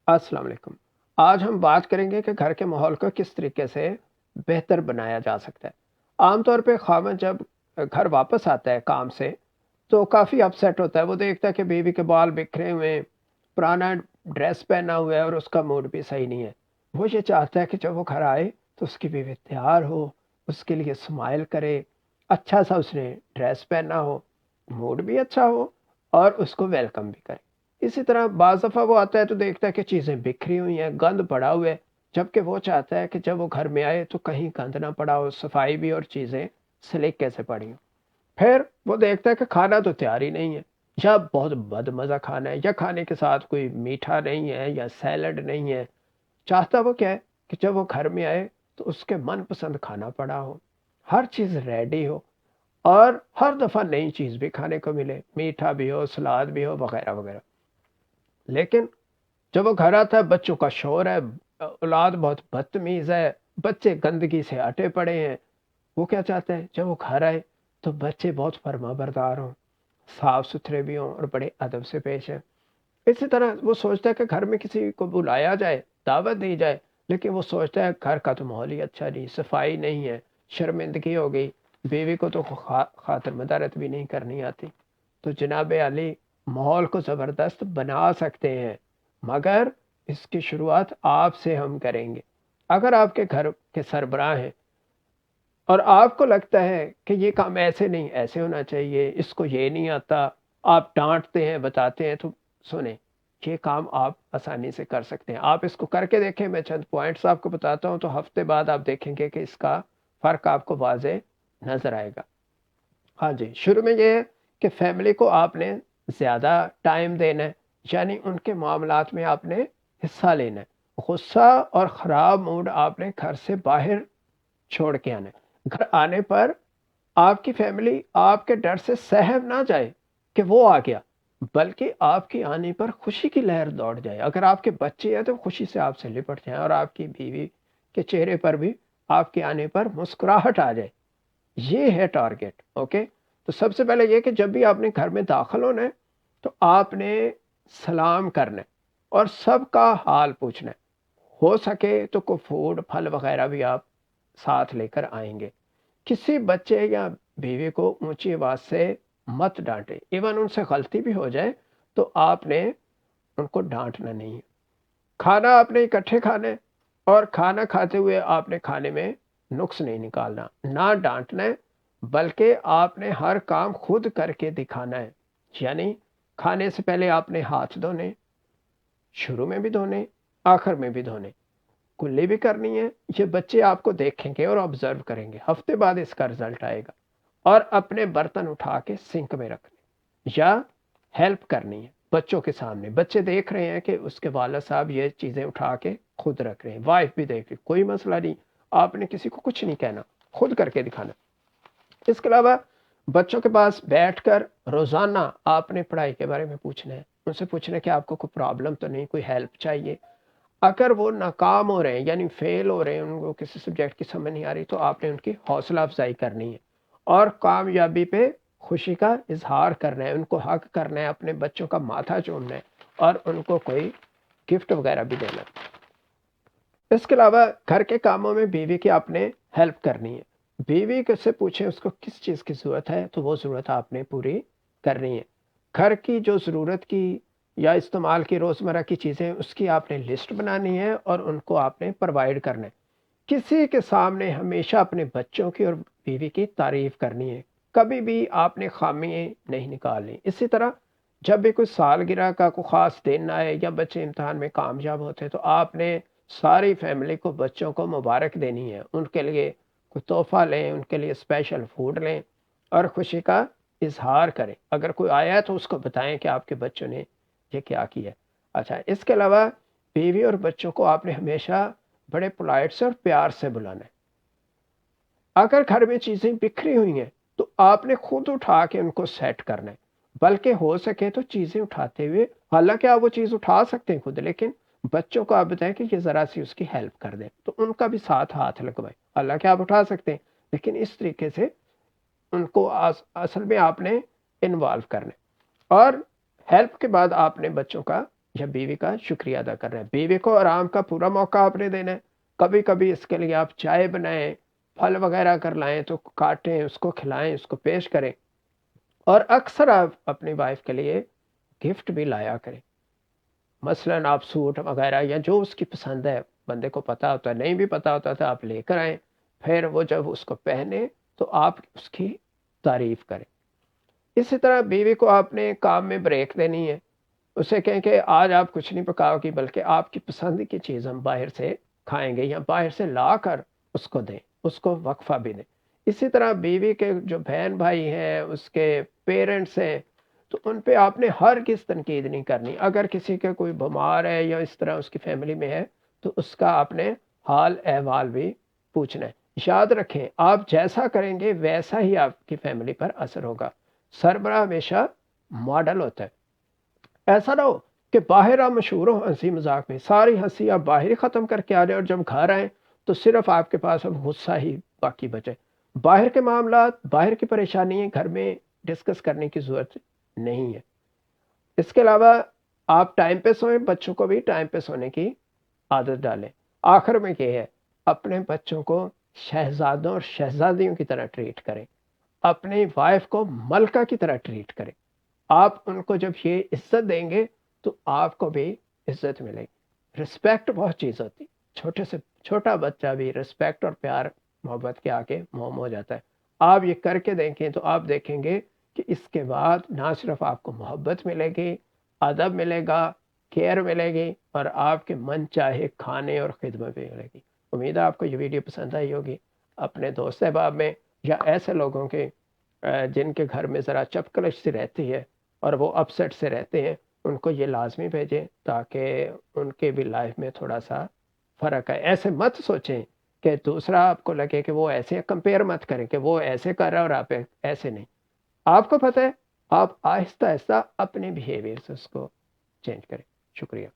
السلام علیکم۔ آج ہم بات کریں گے کہ گھر کے ماحول کو کس طریقے سے بہتر بنایا جا سکتا ہے۔ عام طور پہ خاوند جب گھر واپس آتا ہے کام سے تو کافی اپسیٹ ہوتا ہے۔ وہ دیکھتا ہے کہ بیوی کے بال بکھرے ہوئے ہیں، پرانا ڈریس پہنا ہوا ہے اور اس کا موڈ بھی صحیح نہیں ہے۔ وہ یہ چاہتا ہے کہ جب وہ گھر آئے تو اس کی بیوی تیار ہو، اس کے لیے اسمائل کرے، اچھا سا اس نے ڈریس پہنا ہو، موڈ بھی اچھا ہو اور اس کو ویلکم بھی کرے۔ اسی طرح بعض دفعہ وہ آتا ہے تو دیکھتا ہے کہ چیزیں بکھری ہوئی ہیں، گند پڑا ہوا ہے، جبکہ وہ چاہتا ہے کہ جب وہ گھر میں آئے تو کہیں گند نہ پڑا ہو، صفائی بھی اور چیزیں سلیقے سے پڑی ہوں۔ پھر وہ دیکھتا ہے کہ کھانا تو تیار ہی نہیں ہے، یا بہت بد مزہ کھانا ہے، یا کھانے کے ساتھ کوئی میٹھا نہیں ہے یا سیلڈ نہیں ہے۔ چاہتا وہ کیا ہے کہ جب وہ گھر میں آئے تو اس کے من پسند کھانا پڑا ہو، ہر چیز ریڈی ہو اور ہر دفعہ نئی چیز بھی کھانے کو ملے، میٹھا بھی ہو، سلاد بھی ہو، وغیرہ وغیرہ۔ لیکن جب وہ گھر آتا ہے بچوں کا شور ہے، اولاد بہت بدتمیز ہے، بچے گندگی سے اٹے پڑے ہیں۔ وہ کیا چاہتے ہیں جب وہ گھر آئے تو بچے بہت فرما بردار ہوں، صاف ستھرے بھی ہوں اور بڑے ادب سے پیش ہیں۔ اسی طرح وہ سوچتا ہے کہ گھر میں کسی کو بلایا جائے، دعوت دی جائے، لیکن وہ سوچتا ہے گھر کا تو ماحول ہی اچھا نہیں، صفائی نہیں ہے، شرمندگی ہو گئی، بیوی کو تو خاطر مدارت بھی نہیں کرنی آتی۔ تو جناب علی ماحول کو زبردست بنا سکتے ہیں، مگر اس کی شروعات آپ سے ہم کریں گے۔ اگر آپ کے گھر کے سربراہ ہیں اور آپ کو لگتا ہے کہ یہ کام ایسے نہیں ایسے ہونا چاہیے، اس کو یہ نہیں آتا، آپ ڈانٹتے ہیں بتاتے ہیں، تو سنیں، یہ کام آپ آسانی سے کر سکتے ہیں۔ آپ اس کو کر کے دیکھیں، میں چند پوائنٹس آپ کو بتاتا ہوں، تو ہفتے بعد آپ دیکھیں گے کہ اس کا فرق آپ کو واضح نظر آئے گا۔ ہاں جی، شروع میں یہ ہے کہ فیملی کو آپ نے زیادہ ٹائم دینا ہے، یعنی ان کے معاملات میں آپ نے حصہ لینا ہے۔ غصہ اور خراب موڈ آپ نے گھر سے باہر چھوڑ کے آنا ہے۔ گھر آنے پر آپ کی فیملی آپ کے ڈر سے سہم نہ جائے کہ وہ آ گیا، بلکہ آپ کی آنے پر خوشی کی لہر دوڑ جائے۔ اگر آپ کے بچے ہیں تو خوشی سے آپ سے لپٹ جائیں اور آپ کی بیوی کے چہرے پر بھی آپ کے آنے پر مسکراہٹ آ جائے۔ یہ ہے ٹارگٹ، اوکے؟ تو سب سے پہلے یہ کہ جب بھی آپ نے گھر میں داخل ہونا ہے تو آپ نے سلام کرنا ہے اور سب کا حال پوچھنا ہے۔ ہو سکے تو کوئی فوڈ پھل وغیرہ بھی آپ ساتھ لے کر آئیں گے۔ کسی بچے یا بیوی کو اونچی آواز سے مت ڈانٹے، ایون ان سے غلطی بھی ہو جائے تو آپ نے ان کو ڈانٹنا نہیں ہے۔ کھانا آپ نے اکٹھے کھانا ہے اور کھانا کھاتے ہوئے آپ نے کھانے میں نقص نہیں نکالنا، نہ ڈانٹنا ہے، بلکہ آپ نے ہر کام خود کر کے دکھانا ہے۔ یعنی کھانے سے پہلے آپ نے ہاتھ دھونے، شروع میں بھی دھونے، آخر میں بھی دھونے، کلی بھی کرنی ہے۔ یہ بچے آپ کو دیکھیں گے اور آبزرو کریں گے، ہفتے بعد اس کا رزلٹ آئے گا۔ اور اپنے برتن اٹھا کے سنک میں رکھنے یا ہیلپ کرنی ہے بچوں کے سامنے۔ بچے دیکھ رہے ہیں کہ اس کے والد صاحب یہ چیزیں اٹھا کے خود رکھ رہے ہیں، وائف بھی دیکھ رہی، کوئی مسئلہ نہیں، آپ نے کسی کو کچھ نہیں کہنا، خود کر کے دکھانا۔ اس کے علاوہ بچوں کے پاس بیٹھ کر روزانہ آپ نے پڑھائی کے بارے میں پوچھنا ہے، ان سے پوچھنا ہے کہ آپ کو کوئی پرابلم تو نہیں، کوئی ہیلپ چاہیے۔ اگر وہ ناکام ہو رہے ہیں یعنی فیل ہو رہے ہیں، ان کو کسی سبجیکٹ کی سمجھ نہیں آ رہی، تو آپ نے ان کی حوصلہ افزائی کرنی ہے اور کامیابی پہ خوشی کا اظہار کرنا ہے، ان کو حق کرنا ہے، اپنے بچوں کا ماتھا چومنا ہے اور ان کو کوئی گفٹ وغیرہ بھی دینا ہے۔ اس کے علاوہ گھر کے کاموں میں بیوی کی آپ نے ہیلپ کرنی ہے۔ بیوی سے پوچھیں اس کو کس چیز کی ضرورت ہے تو وہ ضرورت آپ نے پوری کرنی ہے۔ گھر کی جو ضرورت کی یا استعمال کی روزمرہ کی چیزیں، اس کی آپ نے لسٹ بنانی ہے اور ان کو آپ نے پرووائڈ کرنا ہے۔ کسی کے سامنے ہمیشہ اپنے بچوں کی اور بیوی کی تعریف کرنی ہے، کبھی بھی آپ نے خامی نہیں نکالنی۔ اسی طرح جب بھی کوئی سالگرہ کا کوئی خاص دن آئے یا بچے امتحان میں کامیاب ہوتے تو آپ نے ساری فیملی کو، بچوں کو مبارک دینی ہے، ان کے لیے کوئی تحفہ لیں، ان کے لیے اسپیشل فوڈ لیں اور خوشی کا اظہار کریں۔ اگر کوئی آیا ہے تو اس کو بتائیں کہ آپ کے بچوں نے یہ کیا کیا ہے۔ اچھا، اس کے علاوہ بیوی اور بچوں کو آپ نے ہمیشہ بڑے پولائٹ سے اور پیار سے بلانا ہے۔ اگر گھر میں چیزیں بکھری ہوئی ہیں تو آپ نے خود اٹھا کے ان کو سیٹ کرنا ہے، بلکہ ہو سکے تو چیزیں اٹھاتے ہوئے، حالانکہ آپ وہ چیز اٹھا سکتے ہیں خود، لیکن بچوں کو آپ بتائیں کہ یہ ذرا سی اس کی ہیلپ کر دیں، تو ان کا بھی ساتھ ہاتھ لگوائیں۔ حالانکہ آپ اٹھا سکتے ہیں لیکن اس طریقے سے ان کو اصل میں آپ نے انوالو کرنا ہے۔ اور ہیلپ کے بعد آپ نے بچوں کا یا بیوی کا شکریہ ادا کر رہے ہیں۔ بیوی کو آرام کا پورا موقع آپ نے دینا ہے۔ کبھی کبھی اس کے لیے آپ چائے بنائیں، پھل وغیرہ کر لائیں تو کاٹیں، اس کو کھلائیں، اس کو پیش کریں۔ اور اکثر آپ اپنی وائف کے لیے گفٹ بھی لایا کریں، مثلاً آپ سوٹ وغیرہ یا جو اس کی پسند ہے، بندے کو پتہ ہوتا ہے، نہیں بھی پتہ ہوتا تو آپ لے کر آئیں، پھر وہ جب اس کو پہنے تو آپ اس کی تعریف کریں۔ اسی طرح بیوی کو آپ نے کام میں بریک دینی ہے، اسے کہیں کہ آج آپ کچھ نہیں پکاؤ گی بلکہ آپ کی پسند کی چیز ہم باہر سے کھائیں گے یا باہر سے لا کر اس کو دیں، اس کو وقفہ بھی دیں۔ اسی طرح بیوی کے جو بہن بھائی ہیں، اس کے پیرنٹس ہیں، تو ان پہ آپ نے ہرگز تنقید نہیں کرنی۔ اگر کسی کے کوئی بیمار ہے یا اس طرح اس کی فیملی میں ہے تو اس کا آپ نے حال احوال بھی پوچھنا ہے۔ یاد رکھیں، آپ جیسا کریں گے ویسا ہی آپ کی فیملی پر اثر ہوگا۔ سربراہ ہمیشہ ماڈل ہوتا ہے۔ ایسا نہ ہو کہ باہر آپ مشہور ہو ہنسی مذاق میں، ساری ہنسی آپ باہر ہی ختم کر کے آ رہے اور جب گھر آئیں تو صرف آپ کے پاس اب غصہ ہی باقی بچے۔ باہر کے معاملات، باہر کی پریشانی گھر میں ڈسکس کرنے کی ضرورت نہیں ہے۔ اس کے علاوہ آپ ٹائم پہ سوئیں، بچوں کو بھی ٹائم پہ سونے کی عادت ڈالیں۔ آخر میں یہ ہے، اپنے بچوں کو شہزادوں اور شہزادیوں کی طرح ٹریٹ کریں، اپنی وائف کو ملکہ کی طرح ٹریٹ کریں۔ آپ ان کو جب یہ عزت دیں گے تو آپ کو بھی عزت ملے گی۔ رسپیکٹ بہت چیز ہوتی، چھوٹے سے چھوٹا بچہ بھی رسپیکٹ اور پیار محبت کے آگے موم ہو جاتا ہے۔ آپ یہ کر کے دیکھیں تو آپ دیکھیں گے کہ اس کے بعد نہ صرف آپ کو محبت ملے گی، ادب ملے گا، کیئر ملے گی، اور آپ کے من چاہے کھانے اور خدمت بھی ملے گی۔ امید ہے آپ کو یہ ویڈیو پسند آئی ہوگی۔ اپنے دوست احباب میں یا ایسے لوگوں کے جن کے گھر میں ذرا چپکلش سی رہتی ہے اور وہ اپسیٹ سے رہتے ہیں، ان کو یہ لازمی بھیجیں تاکہ ان کے بھی لائف میں تھوڑا سا فرق ہے۔ ایسے مت سوچیں کہ دوسرا آپ کو لگے کہ وہ ایسے، کمپیئر مت کریں کہ وہ ایسے کر رہا ہے اور آپ ایسے نہیں۔ آپ کو پتہ ہے، آپ آہستہ آہستہ اپنے بیہیویئر سے اس کو چینج کریں۔ شکریہ۔